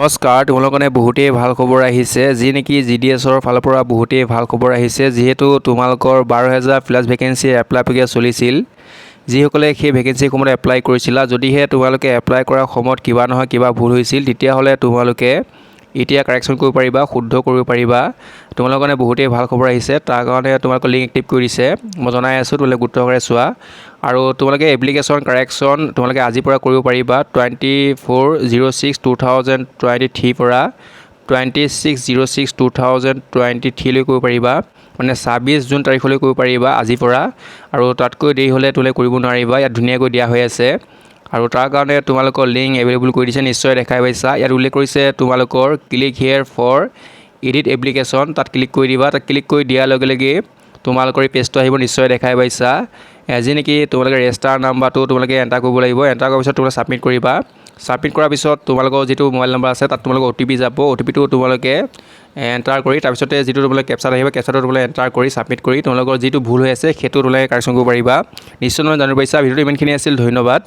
নমস্কাৰ, তোমালোকৰ কাৰণে বহুতেই ভাল খবৰ আহিছে, যি নেকি জিডিএছৰ ফালৰ পৰা বহুতেই ভাল খবৰ আহিছে। যিহেতু তোমালোকৰ 12,000 প্লাছ ভেকেঞ্চি এপ্লাই প্ৰক্ৰিয়া চলিছিল, যিসকলে সেই ভেকেঞ্চিসমূহত এপ্লাই কৰিছিলা, যদিহে তোমালোকে এপ্লাই কৰাৰ সময়ত কিবা নহয় কিবা ভুল হৈছিল, তেতিয়াহ'লে তোমালোকে এতিয়া কাৰেকশ্যন কৰিব পাৰিবা, শুদ্ধ কৰিব পাৰিবা। তোমালোকৰ কাৰণে বহুতেই ভাল খবৰ আহিছে, তাৰ কাৰণে তোমালোকৰ লিংক এক্টিভ কৰি দিছে। মই জনাই আছোঁ, তোমালোকে গুৰুত্ব সহকাৰে চোৱা। আৰু তোমালোকে এপ্লিকেশ্যন কাৰেকশ্যন তোমালোকে আজিৰ পৰা কৰিব পাৰিবা 24/06/2023 পৰা 26/06/2023 লৈ কৰিব পাৰিবা, মানে 26 জুন তাৰিখলৈ কৰিব পাৰিবা আজিৰ পৰা। আৰু তাতকৈ দেৰি হ'লে তোমালোকে কৰিব নোৱাৰিবা, ইয়াত ধুনীয়াকৈ দিয়া হৈ আছে। আৰু তাৰ কাৰণে তোমালোকৰ লিংক এভেইলেবল কৰি দিছে, নিশ্চয় দেখাই পাইছা। ইয়াত উল্লেখ কৰিছে তোমালোকৰ click here for edit application, তাত ক্লিক কৰি দিবা। তাত ক্লিক কৰি দিয়াৰ লগে লগে তোমালোকৰ এই পেজটো আহিব, নিশ্চয় দেখাই পাইছা। যি নেকি তোমালোকে ৰেজিষ্টাৰ নাম্বাৰটো তোমালোকে এণ্টাৰ কৰিব লাগিব। এণ্টাৰ কৰাৰ পিছত তোমালোকে ছাবমিট কৰিবা। ছাবমিট কৰাৰ পিছত তোমালোকৰ যিটো মোবাইল নম্বৰ আছে, তাত তোমালোকৰ OTP যাব। OTPটো তোমালোকে এণ্টাৰ কৰি তাৰপিছতে যিটো তোমালোকে কেপচাত আহিব, কেপচাটো তোমালোকে এণ্টাৰ কৰি ছাবমিট কৰি তোমালোকৰ যিটো ভুল হৈ আছে সেইটো তোমালোকে কাৰেকশ্যন কৰিব পাৰিবা। নিশ্চয় তোমালোকে জানিব পাৰিছা। ভিডিঅ'টো ইমানখিনি আছিল, ধন্যবাদ।